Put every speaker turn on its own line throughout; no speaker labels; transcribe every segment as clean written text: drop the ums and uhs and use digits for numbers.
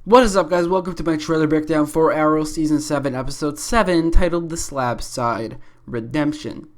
What is up, guys? Welcome to my trailer breakdown for Arrow Season 7, Episode 7, titled The Slabside Redemption.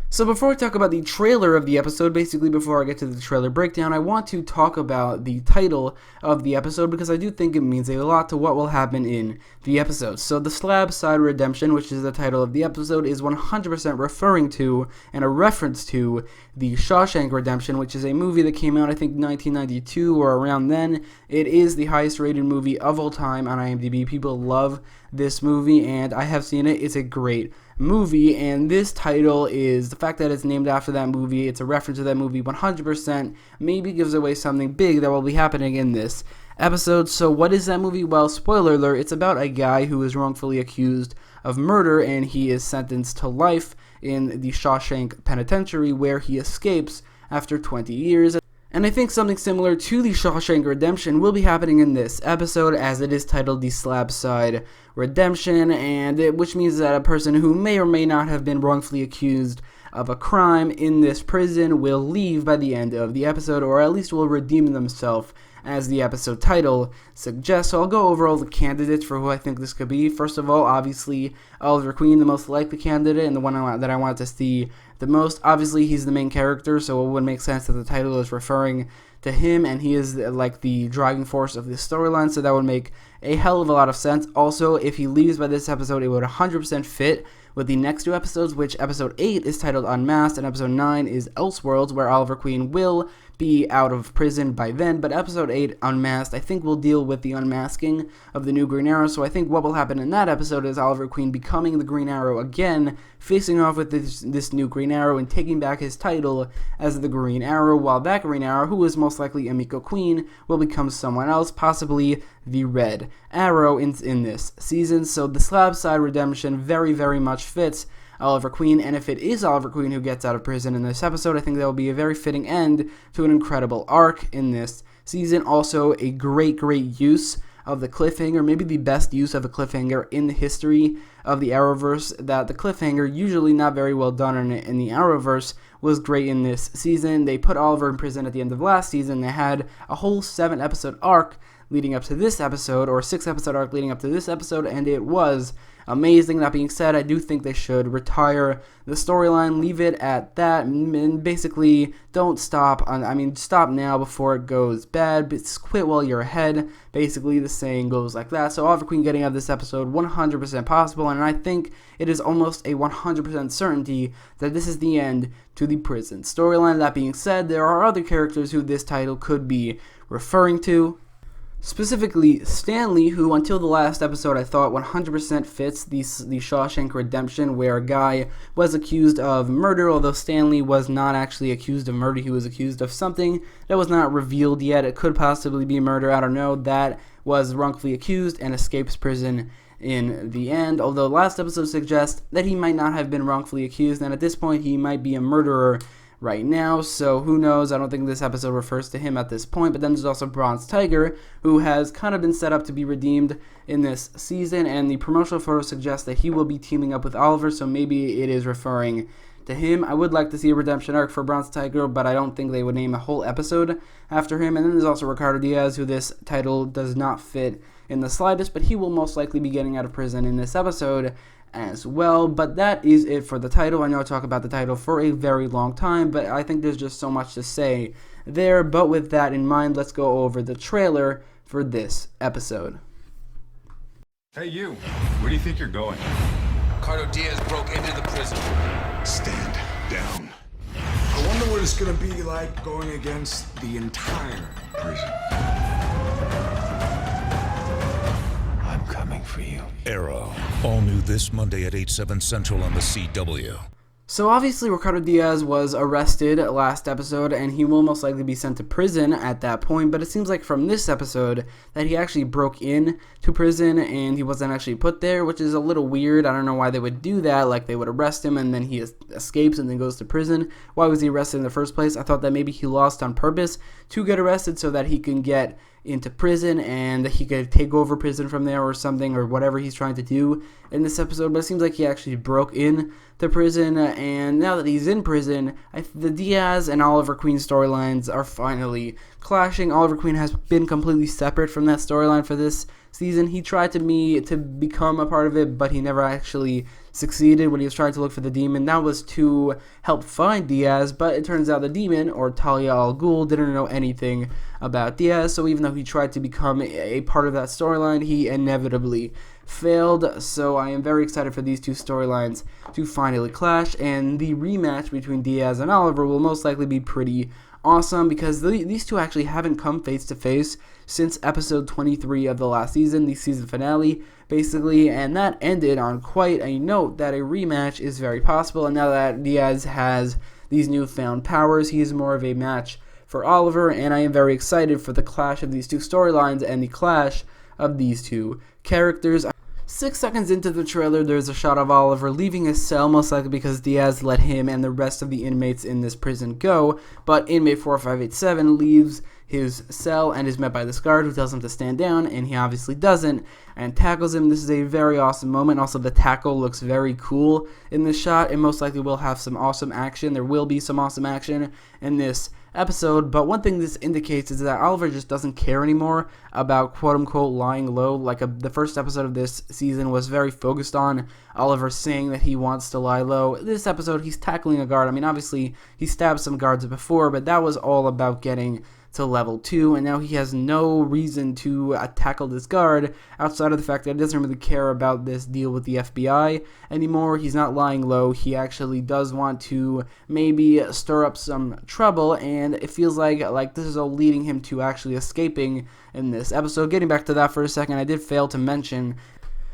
So before I talk about the trailer of the episode, basically before I get to the trailer breakdown, I want to talk about the title of the episode because I do think it means a lot to what will happen in the episode. So the Slabside Redemption, which is the title of the episode, is 100% referring to and a reference to the Shawshank Redemption, which is a movie that came out, I think, 1992 or around then. It is the highest rated movie of all time on IMDb. People love this movie, and I have seen it. It's a great movie, and this title is the fact that it's named after that movie. It's a reference to that movie 100%, maybe gives away something big that will be happening in this episode. So what is that movie? Well, spoiler alert, it's about a guy who is wrongfully accused of murder, and he is sentenced to life in the Shawshank Penitentiary, where he escapes after 20 years. And I think something similar to the Shawshank Redemption will be happening in this episode, as it is titled The Slabside Redemption, which means that a person who may or may not have been wrongfully accused of a crime in this prison will leave by the end of the episode, or at least will redeem themselves, as the episode title suggests. So I'll go over all the candidates for who I think this could be. First of all, obviously, Oliver Queen, the most likely candidate, and the one that I wanted to see the most. Obviously, he's the main character, so it would make sense that the title is referring to him, and he is like the driving force of this storyline, so that would make a hell of a lot of sense. Also, if he leaves by this episode, it would 100% fit with the next two episodes, which episode 8 is titled Unmasked, and episode 9 is Elseworlds, where Oliver Queen will be out of prison by then. But episode 8, Unmasked, I think will deal with the unmasking of the new Green Arrow. So I think what will happen in that episode is Oliver Queen becoming the Green Arrow again, facing off with this new Green Arrow and taking back his title as the Green Arrow, while that Green Arrow, who is most likely Emiko Queen, will become someone else, possibly the Red Arrow in this season. So the Slabside Redemption very, very much fits Oliver Queen, and if it is Oliver Queen who gets out of prison in this episode, I think that will be a very fitting end to an incredible arc in this season. Also, a great use of the cliffhanger, maybe the best use of a cliffhanger in the history of the Arrowverse, that the cliffhanger, usually not very well done in the Arrowverse, was great in this season. They put Oliver in prison at the end of last season. They had a whole 7-episode arc leading up to this episode, or 6-episode arc leading up to this episode, and it was amazing. That being said, I do think they should retire the storyline, leave it at that, and basically don't stop stop now before it goes bad, but quit while you're ahead. Basically, the saying goes like that. So Oliver Queen getting out of this episode, 100% possible, and I think it is almost a 100% certainty that this is the end to the prison storyline. That being said, there are other characters who this title could be referring to. Specifically, Stanley, who until the last episode I thought 100% fits the Shawshank Redemption, where a guy was accused of murder, although Stanley was not actually accused of murder. He was accused of something that was not revealed yet. It could possibly be murder, I don't know. That was wrongfully accused and escapes prison in the end, although last episode suggests that he might not have been wrongfully accused, and at this point he might be a murderer right now, so who knows. I don't think this episode refers to him at this point. But then there's also Bronze Tiger, who has kind of been set up to be redeemed in this season, and the promotional photo suggests that he will be teaming up with Oliver, so maybe it is referring to him. I would like to see a redemption arc for Bronze Tiger, but I don't think they would name a whole episode after him. And then there's also Ricardo Diaz, who this title does not fit in the slightest, but he will most likely be getting out of prison in this episode as well. But that is it for the title. I know I talk about the title for a very long time, but I think there's just so much to say there. But with that in mind, let's go over the trailer for this episode.
Hey you, where do you think you're going?
Ricardo Diaz broke into the prison.
Stand down.
I wonder what it's gonna be like going against the entire prison.
I'm coming for you.
Arrow, all new this Monday at 8/7 Central on the CW.
So obviously Ricardo Diaz was arrested last episode, and he will most likely be sent to prison at that point, but it seems like from this episode that he actually broke in to prison and he wasn't actually put there, which is a little weird. I don't know why they would do that. Like, they would arrest him and then he escapes and then goes to prison. Why was he arrested in the first place? I thought that maybe he lost on purpose to get arrested so that he can get into prison and he could take over prison from there or something, or whatever he's trying to do in this episode. But it seems like he actually broke in to prison, and now that he's in prison, the Diaz and Oliver Queen storylines are finally clashing. Oliver Queen has been completely separate from that storyline for this season. He tried to become a part of it, but he never actually succeeded when he was trying to look for the demon. That was to help find Diaz, but it turns out the demon, or Talia al Ghul, didn't know anything about Diaz, so even though he tried to become a part of that storyline, he inevitably failed. So I am very excited for these two storylines to finally clash, and the rematch between Diaz and Oliver will most likely be pretty awesome, because these two actually haven't come face to face since episode 23 of the last season, the season finale, basically, and that ended on quite a note that a rematch is very possible. And now that Diaz has these newfound powers, he is more of a match for Oliver, and I am very excited for the clash of these two storylines and the clash of these two characters. 6 seconds into the trailer, there's a shot of Oliver leaving his cell, most likely because Diaz let him and the rest of the inmates in this prison go, but inmate 4587 leaves his cell and is met by this guard who tells him to stand down, and he obviously doesn't, and tackles him. This is a very awesome moment. Also, the tackle looks very cool in this shot, and most likely will have some awesome action. There will be some awesome action in this episode, but one thing this indicates is that Oliver just doesn't care anymore about quote-unquote lying low. The first episode of this season was very focused on Oliver saying that he wants to lie low. This episode, he's tackling a guard. I mean, obviously, he stabbed some guards before, but that was all about getting to level 2, and now he has no reason to tackle this guard outside of the fact that he doesn't really care about this deal with the FBI anymore. He's not lying low. He actually does want to maybe stir up some trouble, and it feels like this is all leading him to actually escaping in this episode. Getting back to that for a second, I did fail to mention.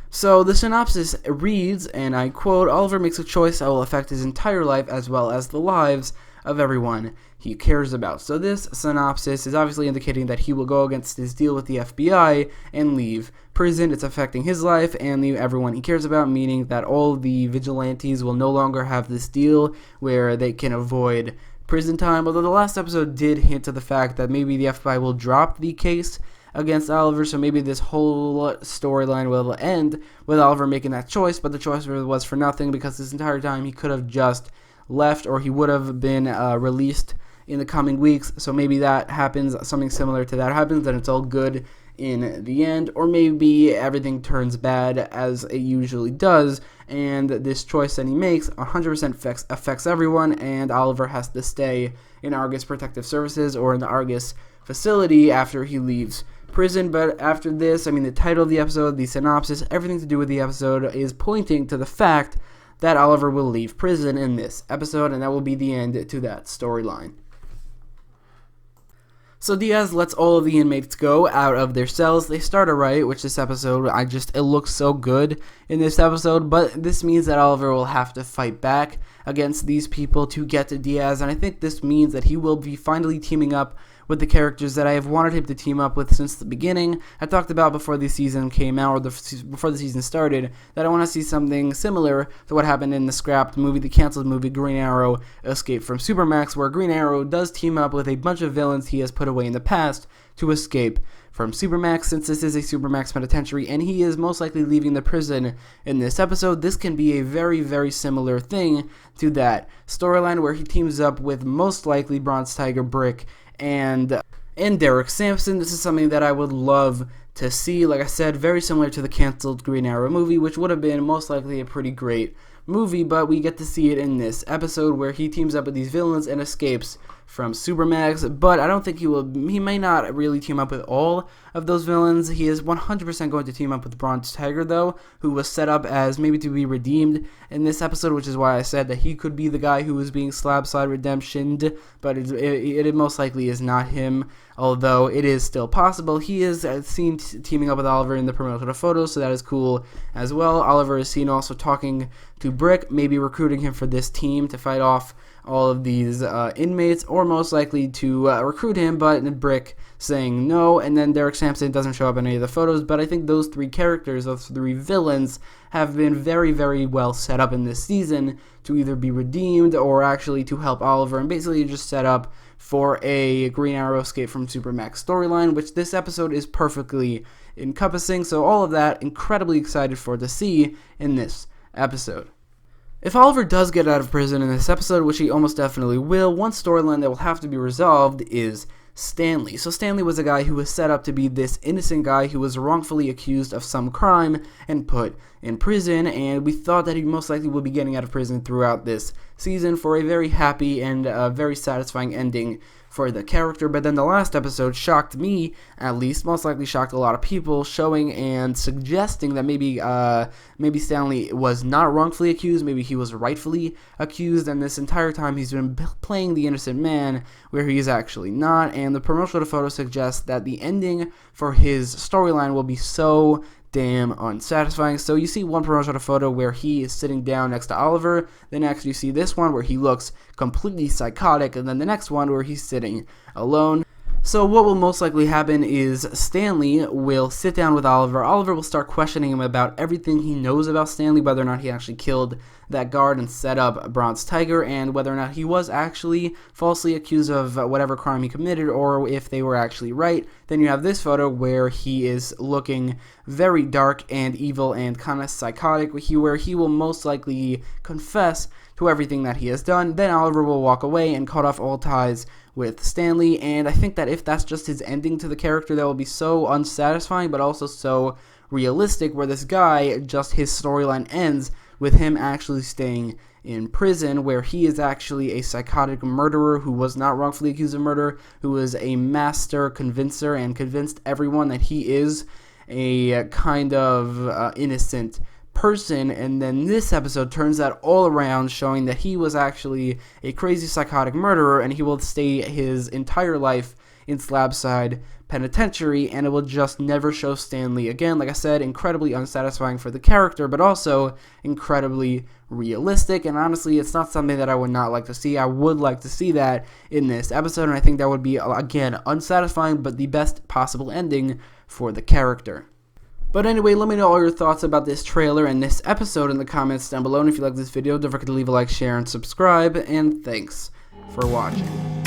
So the synopsis reads, and I quote, "Oliver makes a choice that will affect his entire life as well as the lives of everyone he cares about." So this synopsis is obviously indicating that he will go against his deal with the FBI and leave prison. It's affecting his life and everyone he cares about, meaning that all the vigilantes will no longer have this deal where they can avoid prison time. Although the last episode did hint to the fact that maybe the FBI will drop the case against Oliver, so maybe this whole storyline will end with Oliver making that choice, but the choice was for nothing, because this entire time he could have just left, or he would have been released in the coming weeks. So maybe that happens, something similar to that happens, and it's all good in the end, or maybe everything turns bad as it usually does, and this choice that he makes 100% affects everyone, and Oliver has to stay in Argus Protective Services or in the Argus facility after he leaves prison. But after this, I mean, the title of the episode, the synopsis, everything to do with the episode is pointing to the fact that Oliver will leave prison in this episode, and that will be the end to that storyline. So Diaz lets all of the inmates go out of their cells. They start a riot, which this episode, it looks so good in this episode, but this means that Oliver will have to fight back against these people to get to Diaz, and I think this means that he will be finally teaming up with the characters that I have wanted him to team up with since the beginning. I talked about before the season came out, or before the season started, that I want to see something similar to what happened in the scrapped movie, the canceled movie Green Arrow Escape from Supermax, where Green Arrow does team up with a bunch of villains he has put away in the past to escape from Supermax. Since this is a Supermax penitentiary and he is most likely leaving the prison in this episode, this can be a very, very similar thing to that storyline, where he teams up with most likely Bronze Tiger, Brick, and Derek Sampson. This is something that I would love to see. Like I said, very similar to the canceled Green Arrow movie, which would have been most likely a pretty great movie, but we get to see it in this episode where he teams up with these villains and escapes from Supermax. But I don't think he may not really team up with all of those villains. He is 100% going to team up with Bronze Tiger, though, who was set up as maybe to be redeemed in this episode, which is why I said that he could be the guy who is being Slabside redemptioned, but it most likely is not him, although it is still possible. He is seen teaming up with Oliver in the promotional photos, so that is cool as well. Oliver is seen also talking to Brick, maybe recruiting him for this team to fight off all of these inmates, or most likely to recruit him, but Brick saying no, and then Derek Sampson doesn't show up in any of the photos. But I think those three characters, those three villains, have been very, very well set up in this season to either be redeemed or actually to help Oliver, and basically just set up for a Green Arrow Escape from Supermax storyline, which this episode is perfectly encompassing. So all of that, incredibly excited for to see in this episode. If Oliver does get out of prison in this episode, which he almost definitely will, one storyline that will have to be resolved is Stanley. So Stanley was a guy who was set up to be this innocent guy who was wrongfully accused of some crime and put in prison, and we thought that he most likely would be getting out of prison throughout this season for a very happy and very satisfying ending for the character. But then the last episode shocked me, at least, most likely shocked a lot of people, showing and suggesting that maybe Stanley was not wrongfully accused, maybe he was rightfully accused, and this entire time he's been playing the innocent man where he is actually not. And the promotional photo suggests that the ending for his storyline will be so damn unsatisfying. So you see one promotional photo where he is sitting down next to Oliver, the next you see this one where he looks completely psychotic, and then the next one where he's sitting alone. So what will most likely happen is Stanley will sit down with Oliver. Oliver will start questioning him about everything he knows about Stanley, whether or not he actually killed that guard and set up Bronze Tiger, and whether or not he was actually falsely accused of whatever crime he committed, or if they were actually right. Then you have this photo where he is looking very dark and evil and kind of psychotic, where he will most likely confess to everything that he has done. Then Oliver will walk away and cut off all ties with Stanley, and I think that if that's just his ending to the character, that will be so unsatisfying, but also so realistic, where this guy, just his storyline ends with him actually staying in prison, where he is actually a psychotic murderer who was not wrongfully accused of murder, who was a master convincer and convinced everyone that he is a kind of innocent person. And then this episode turns that all around, showing that he was actually a crazy psychotic murderer, and he will stay his entire life in Slabside Penitentiary, and it will just never show Stanley again. Like I said, incredibly unsatisfying for the character, but also incredibly realistic, and honestly, it's not something that I would not like to see. I would like to see that in this episode, and I think that would be, again, unsatisfying, but the best possible ending for the character. But anyway, let me know all your thoughts about this trailer and this episode in the comments down below, and if you like this video, don't forget to leave a like, share, and subscribe, and thanks for watching.